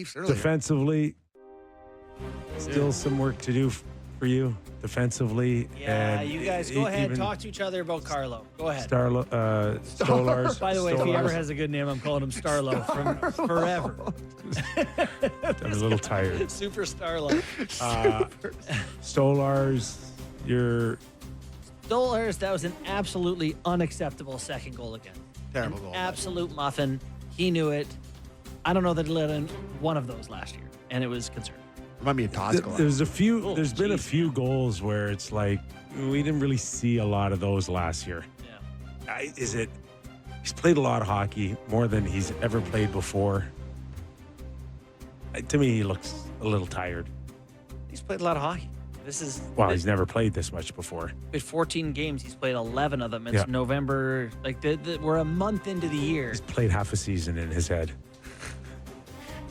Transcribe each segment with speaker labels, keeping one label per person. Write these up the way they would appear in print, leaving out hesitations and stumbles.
Speaker 1: Defensively, still some work to do for you defensively.
Speaker 2: Yeah,
Speaker 1: and
Speaker 2: you guys go ahead. Talk to each other about Carlo. Go ahead.
Speaker 1: Stolars.
Speaker 2: By the way, if he ever has a good name, I'm calling him Starlo from forever.
Speaker 1: I'm a little tired.
Speaker 2: Super Starlo.
Speaker 1: Stolars,
Speaker 2: Stolars, that was an absolutely unacceptable second goal again.
Speaker 3: Terrible goal.
Speaker 2: Absolute muffin. He knew it. I don't know that he let in one of those last year, and it was concerning.
Speaker 3: Remind me of Tosca.
Speaker 1: There's been a few goals where it's like we didn't really see a lot of those last year.
Speaker 2: Yeah.
Speaker 1: He's played a lot of hockey, more than he's ever played before. To me, he looks a little tired.
Speaker 2: He's played a lot of hockey.
Speaker 1: He's never played this much before.
Speaker 2: With 14 games, he's played 11 of them. It's November. We're a month into the year.
Speaker 1: He's played half a season in his head.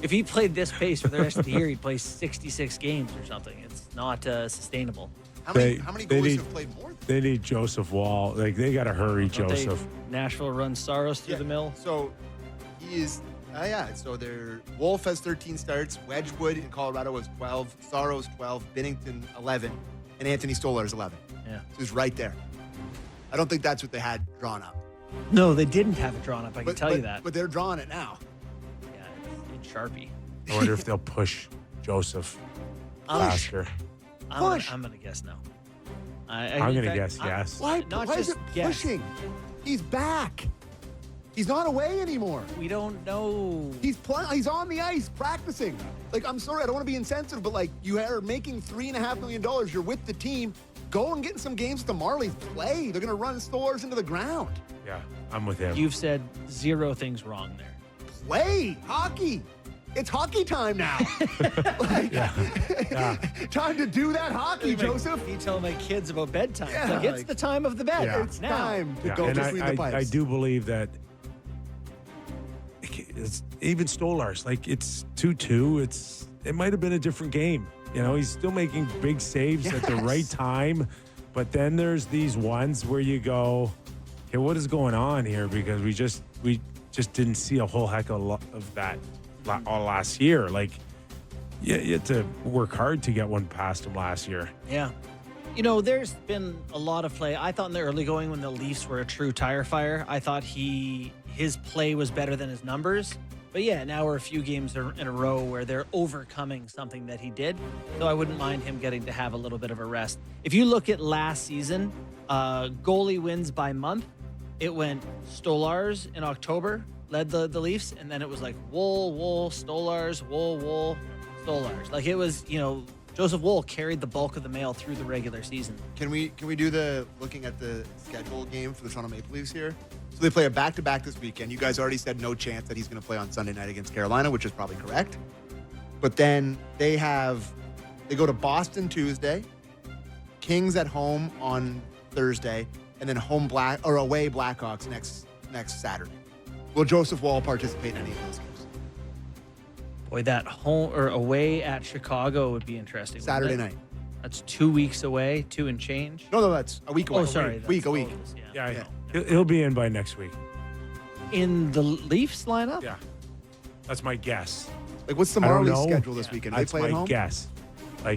Speaker 2: If he played this pace for the rest of the year, he'd play 66 games or something. It's not sustainable.
Speaker 3: How many goalies have played more?
Speaker 1: They need Joseph Wall. They got to hurry, Joseph.
Speaker 2: Nashville runs Saros through the mill.
Speaker 3: So he is. So Wolf has 13 starts. Wedgwood in Colorado was 12. Saros 12. Binnington 11, and Anthony Stolar is 11.
Speaker 2: Yeah,
Speaker 3: so he's right there. I don't think that's what they had drawn up.
Speaker 2: No, they didn't have it drawn up. I can tell you that.
Speaker 3: But they're drawing it now.
Speaker 2: Yeah, it's Sharpie.
Speaker 1: I wonder if they'll push Joseph faster.
Speaker 2: I'm going to guess no.
Speaker 1: I'm going to guess yes.
Speaker 3: Why is
Speaker 2: just
Speaker 3: it pushing? He's back. He's not away anymore.
Speaker 2: We don't know.
Speaker 3: He's He's on the ice practicing. I'm sorry, I don't want to be insensitive, but you are making $3.5 million. You're with the team. Go and get some games with the Marlies. Play. They're going to run Stolars into the ground.
Speaker 1: Yeah, I'm with him.
Speaker 2: You've said zero things wrong there.
Speaker 3: Play hockey. It's hockey time now. Time to do that hockey, Joseph.
Speaker 2: You tell my kids about bedtime. Yeah, it's the time of the bed.
Speaker 3: Yeah. It's
Speaker 2: now.
Speaker 3: Time to go between the pipes.
Speaker 1: I do believe that it's even Stolars. It's 2-2. It might have been a different game. He's still making big saves at the right time. But then there's these ones where you go, okay, what is going on here? Because we just didn't see a whole heck of a lot of that all last year. You had to work hard to get one past him last year.
Speaker 2: Yeah. There's been a lot of play. I thought in the early going when the Leafs were a true tire fire, I thought his play was better than his numbers. But yeah, now we're a few games in a row where they're overcoming something that he did. So I wouldn't mind him getting to have a little bit of a rest. If you look at last season, goalie wins by month, it went Stolars in October, led the Leafs, and then it was Wool, Stolars, Wool, Stolars. It was, Joseph Wool carried the bulk of the mail through the regular season.
Speaker 3: Can we do looking at the schedule game for the Toronto Maple Leafs here? So they play a back-to-back this weekend. You guys already said no chance that he's going to play on Sunday night against Carolina, which is probably correct. But then they go to Boston Tuesday, Kings at home on Thursday, and then away Blackhawks next Saturday. Will Joseph Wall participate in any of those games?
Speaker 2: Boy, that home or away at Chicago would be interesting.
Speaker 3: Saturday night.
Speaker 2: That's 2 weeks away, 2 and change.
Speaker 3: No, that's a week away.
Speaker 2: Oh, sorry.
Speaker 3: A week.
Speaker 1: Yeah. He'll be in by next week.
Speaker 2: In the Leafs lineup?
Speaker 1: Yeah. That's my guess.
Speaker 3: What's the Marlies schedule this weekend?
Speaker 1: That's
Speaker 3: they play at home?
Speaker 1: my guess.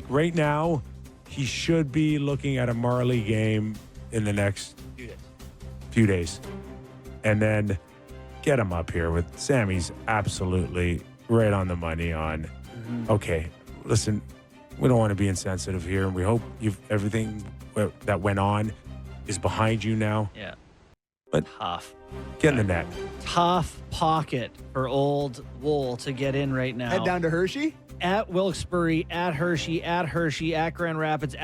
Speaker 1: Right now, he should be looking at a Marley game in the next few days. And then get him up here with Sammy's absolutely right on the money on, okay, listen, we don't want to be insensitive here, and we hope everything that went on is behind you now.
Speaker 2: Yeah.
Speaker 1: But
Speaker 2: tough.
Speaker 1: Get in the net.
Speaker 2: Tough pocket for old Wool to get in right now.
Speaker 3: Head down to Hershey?
Speaker 2: At Wilkes-Barre, at Hershey, at Grand Rapids,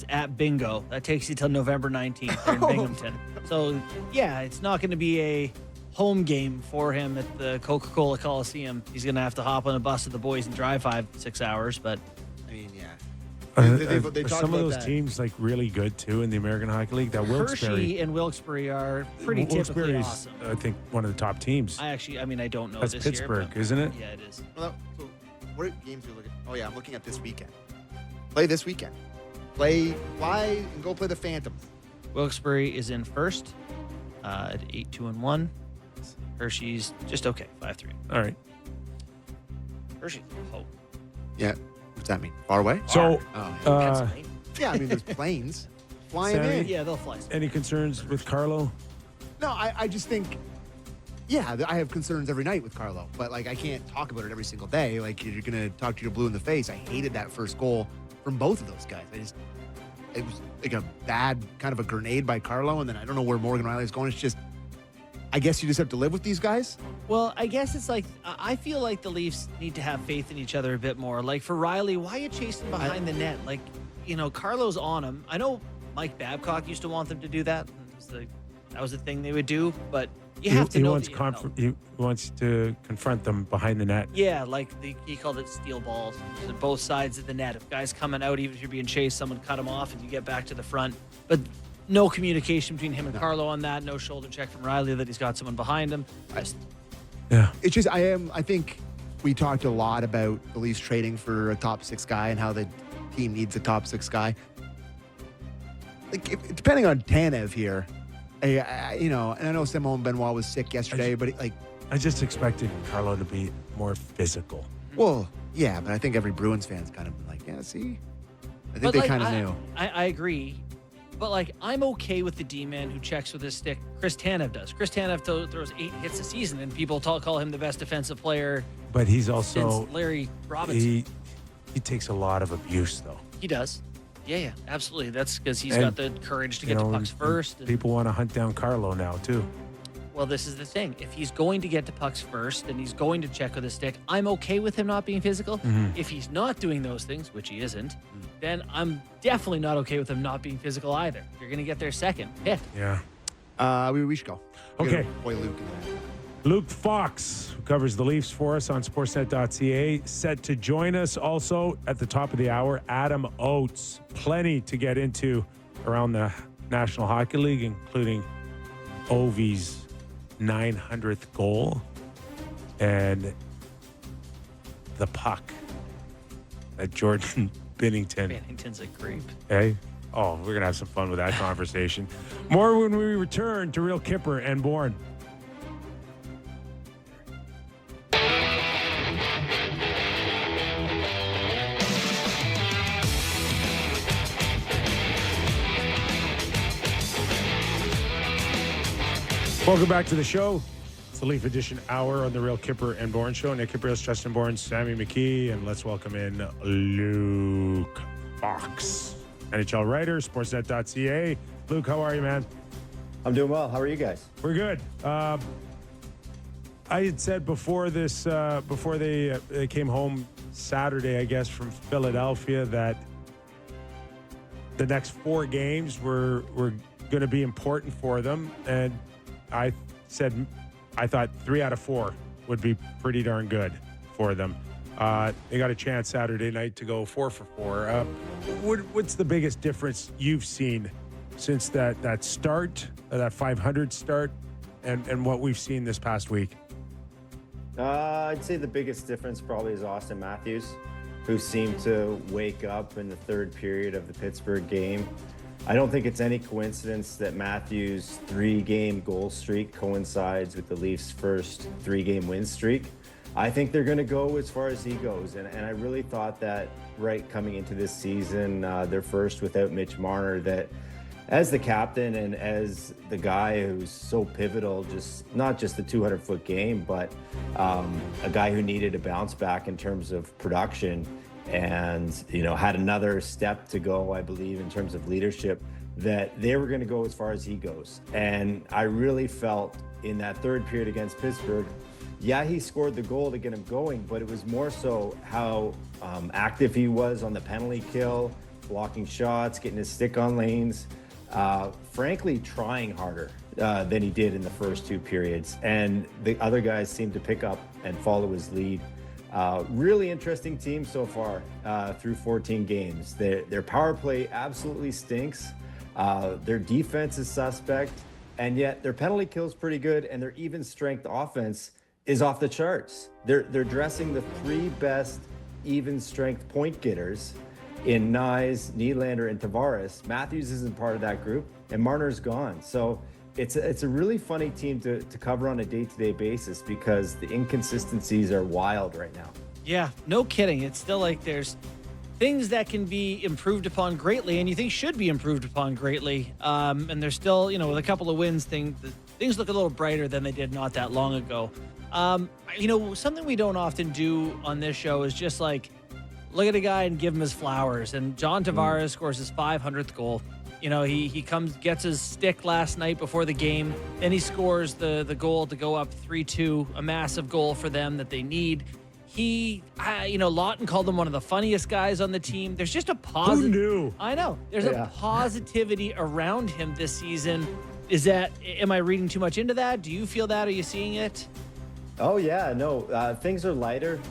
Speaker 2: at Bingo. That takes you till November 19th there in Binghamton. So, yeah, it's not going to be a home game for him at the Coca-Cola Coliseum. He's going to have to hop on a bus with the boys and drive 5-6 hours, but...
Speaker 3: They
Speaker 1: some of those teams really good too in the American Hockey League. That
Speaker 2: Hershey and Wilkes-Barre are pretty typically awesome.
Speaker 1: I think one of the top teams.
Speaker 2: I don't know.
Speaker 1: That's
Speaker 2: this
Speaker 1: Pittsburgh,
Speaker 2: year,
Speaker 1: isn't it?
Speaker 2: Yeah, it is.
Speaker 3: Well, so what games are you looking at? Oh yeah, I'm looking at this weekend. Play this weekend. Fly and go play the Phantoms.
Speaker 2: Wilkes-Barre is in first at 8-2-1. Hershey's just okay, 5-3.
Speaker 1: All right.
Speaker 2: Hershey's Hope.
Speaker 3: Yeah. What's that mean? Far away?
Speaker 1: So,
Speaker 3: Oh,
Speaker 2: Pennsylvania.
Speaker 3: yeah, I mean, there's planes flying
Speaker 1: Sammy?
Speaker 3: in.
Speaker 2: Yeah, they'll fly.
Speaker 1: any concerns with Carlo?
Speaker 3: No, I just think, yeah, I have concerns every night with Carlo, but like I can't talk about it every single day. Like you're gonna talk to your blue in the face. I hated that first goal from both of those guys. It was like a bad kind of a grenade by Carlo, and then I don't know where Morgan Riley is going. It's just, I guess you just have to live with these guys.
Speaker 2: Well, I guess it's like I feel like the Leafs need to have faith in each other a bit more. Like for Riley, why are you chasing behind the net? Like, Carlo's on him. I know Mike Babcock used to want them to do that. That was the thing they would do, but you have to
Speaker 1: he
Speaker 2: know.
Speaker 1: wants he wants to confront them behind the net.
Speaker 2: Yeah, like he called it steel balls. So both sides of the net. If guys coming out, even if you're being chased, someone cut him off and you get back to the front. But no communication between him and Carlo on that. No shoulder check from Riley that he's got someone behind him.
Speaker 1: Yeah.
Speaker 3: It's just I think we talked a lot about the Leafs trading for a top 6 guy and how the team needs a top 6 guy. Like depending on Tanev here, and I know Simone Benoit was sick yesterday, but
Speaker 1: I just expected Carlo to be more physical.
Speaker 3: well, yeah, but I think every Bruins fan's kind of been like, yeah, see, I think they kind of knew.
Speaker 2: I agree. But, I'm okay with the D-man who checks with his stick. Chris Tanev does. Chris Tanev throws 8 hits a season, and people call him the best defensive player
Speaker 1: But he's also
Speaker 2: since Larry Robinson.
Speaker 1: he takes a lot of abuse though.
Speaker 2: He does. Yeah, absolutely. That's because he's
Speaker 1: And,
Speaker 2: got the courage to get to pucks first. And,
Speaker 1: People want to hunt down Carlo now too.
Speaker 2: well, this is the thing. If he's going to get to pucks first and he's going to check with his stick, I'm okay with him not being physical. If he's not doing those things, which he isn't, then I'm definitely not okay with him not being physical either. You're going to get there second. Hit.
Speaker 1: Yeah.
Speaker 3: We should go.
Speaker 1: Okay.
Speaker 3: Boy, Luke in there.
Speaker 1: Luke Fox, who covers the Leafs for us on sportsnet.ca, set to join us. Also at the top of the hour, Adam Oates. Plenty to get into around the National Hockey League, including Ovi's 900th goal and the puck that Jordan Binnington.
Speaker 2: Bennington's a creep.
Speaker 1: Hey. Oh, we're going to have some fun with that conversation. More when we return to Real Kipper and Bourne. Welcome back to the show. It's the Leaf Edition hour on the Real Kipper and Bourne show. Nick Kypreos, Justin Bourne, Sammy McKee, and let's welcome in Luke Fox, NHL writer, sportsnet.ca. Luke, how are you, man?
Speaker 4: I'm doing well. How are you guys?
Speaker 1: We're good. I had said before this, before they came home Saturday, I guess, from Philadelphia, that the next 4 games were going to be important for them, and I said I thought 3 out of 4 would be pretty darn good for them. They got a chance Saturday night to go 4 for 4. What's the biggest difference you've seen since that start, that 500 start, and what we've seen this past week?
Speaker 4: I'd say the biggest difference probably is Austin Matthews, who seemed to wake up in the 3rd period of the Pittsburgh game. I don't think it's any coincidence that Matthews' 3-game goal streak coincides with the Leafs' first 3-game win streak. I think they're going to go as far as he goes, and I really thought that right coming into this season, their first without Mitch Marner, that as the captain and as the guy who's so pivotal, just not just the 200-foot game, but a guy who needed a bounce back in terms of production and, had another step to go, I believe, in terms of leadership, that they were going to go as far as he goes. And I really felt in that 3rd period against Pittsburgh, yeah, he scored the goal to get him going, but it was more so how active he was on the penalty kill, blocking shots, getting his stick on lanes, frankly, trying harder than he did in the first 2 periods. And the other guys seemed to pick up and follow his lead. Really interesting team so far through 14 games. Their power play absolutely stinks. Their defense is suspect, and yet their penalty kill is pretty good, and their even strength offense is off the charts. They're dressing the 3 best even strength point getters in Nyes, Nylander, and Tavares. Matthews isn't part of that group, and Marner's gone. So it's a really funny team to cover on a day-to-day basis because the inconsistencies are wild right now.
Speaker 2: Yeah, no kidding. It's still like there's things that can be improved upon greatly and you think should be improved upon greatly. And there's still, with a couple of wins, things look a little brighter than they did not that long ago. Something we don't often do on this show is just like look at a guy and give him his flowers. And John Tavares scores his 500th goal. He gets his stick last night before the game. Then he scores the goal to go up 3-2, a massive goal for them that they need. Lawton called him one of the funniest guys on the team. There's just a positive.
Speaker 1: Who knew?
Speaker 2: I know. There's a positivity around him this season. Am I reading too much into that? Do you feel that? Are you seeing it?
Speaker 4: Oh yeah, no, things are lighter.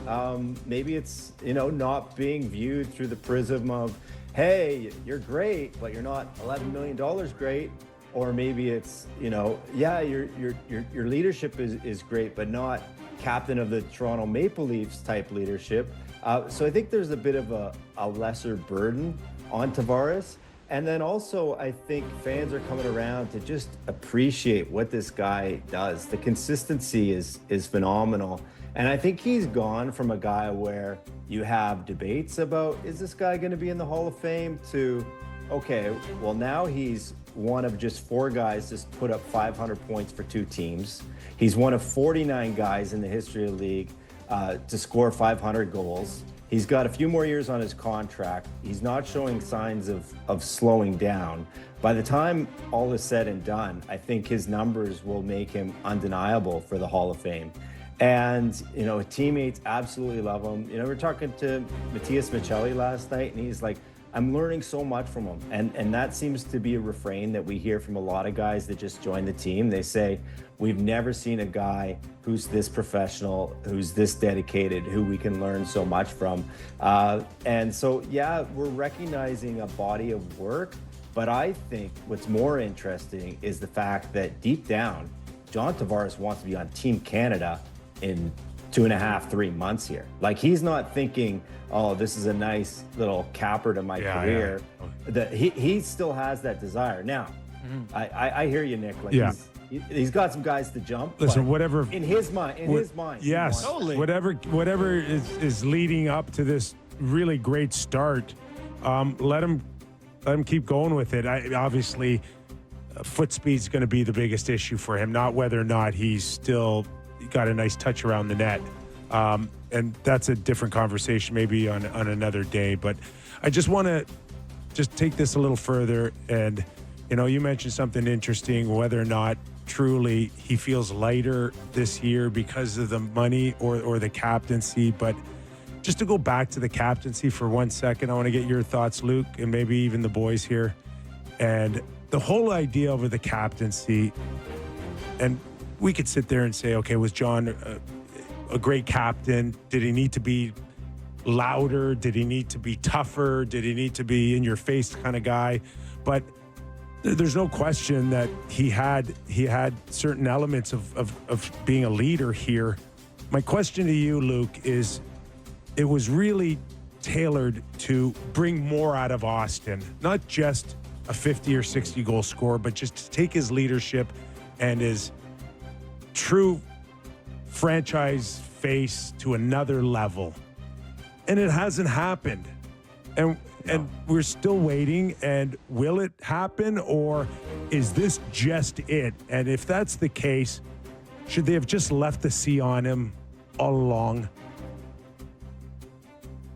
Speaker 4: Maybe it's, not being viewed through the prism of, hey, you're great, but you're not $11 million great. Or maybe it's, your leadership is great, but not captain of the Toronto Maple Leafs type leadership. So I think there's a bit of a lesser burden on Tavares. And then also, I think fans are coming around to just appreciate what this guy does. The consistency is phenomenal. And I think he's gone from a guy where you have debates about, is this guy going to be in the Hall of Fame, to, okay, well, now he's one of just 4 guys to put up 500 points for 2 teams. He's one of 49 guys in the history of the league to score 500 goals. He's got a few more years on his contract. He's not showing signs of slowing down. By the time all is said and done, I think his numbers will make him undeniable for the Hall of Fame. And, teammates absolutely love him. We were talking to Matthias Michelli last night, and he's like, I'm learning so much from him. And that seems to be a refrain that we hear from a lot of guys that just joined the team. They say, we've never seen a guy who's this professional, who's this dedicated, who we can learn so much from. And so, yeah, we're recognizing a body of work. But I think what's more interesting is the fact that deep down, John Tavares wants to be on Team Canada in 2.5, 3 months here. Like, he's not thinking, oh, this is a nice little capper to my career. Yeah. He still has that desire. Now, I hear you, Nick. Like, he's got some guys to jump.
Speaker 1: Listen, whatever
Speaker 4: in his mind.
Speaker 1: Yes,
Speaker 2: totally.
Speaker 1: Whatever is leading up to this really great start, let him keep going with it. Obviously, foot speed's going to be the biggest issue for him, not whether or not he's still got a nice touch around the net. And that's a different conversation, maybe on another day. But I just want to take this a little further. And, you mentioned something interesting, whether or not truly he feels lighter this year because of the money or the captaincy. But just to go back to the captaincy for 1 second, I want to get your thoughts, Luke, and maybe even the boys here. And the whole idea over the captaincy, and we could sit there and say, okay, was John a great captain? Did he need to be louder? Did he need to be tougher? Did he need to be in your face kind of guy? But there's no question that he had certain elements of being a leader here. My question to you, Luke, is it was really tailored to bring more out of Austin, not just a 50 or 60 goal scorer, but just to take his leadership and his true franchise face to another level. And it hasn't happened. And we're still waiting. And will it happen, or is this just it? And if that's the case, should they have just left the C on him all along?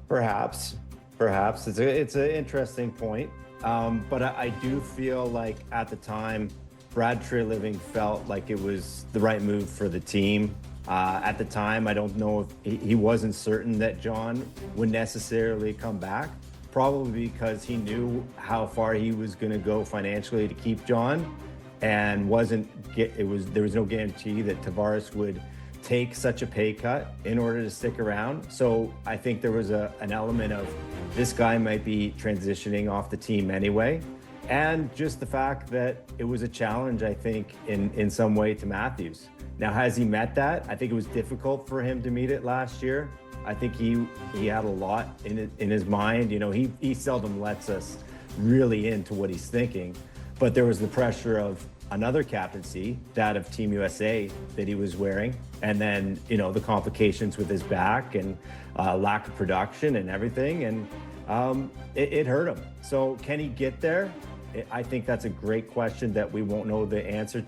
Speaker 4: Perhaps. It's an interesting point. But I do feel like at the time, Brad Treliving felt like it was the right move for the team. At the time, I don't know if he wasn't certain that John would necessarily come back, probably because he knew how far he was going to go financially to keep John, and there was no guarantee that Tavares would take such a pay cut in order to stick around. So I think there was an element of this guy might be transitioning off the team anyway. And just the fact that it was a challenge, I think, in some way to Matthews. Now, has he met that? I think it was difficult for him to meet it last year. I think he had a lot in his mind. He seldom lets us really into what he's thinking. But there was the pressure of, another captaincy, that of Team USA, that he was wearing. And then, the complications with his back and lack of production and everything. And it hurt him. So can he get there? I think that's a great question that we won't know the answer to.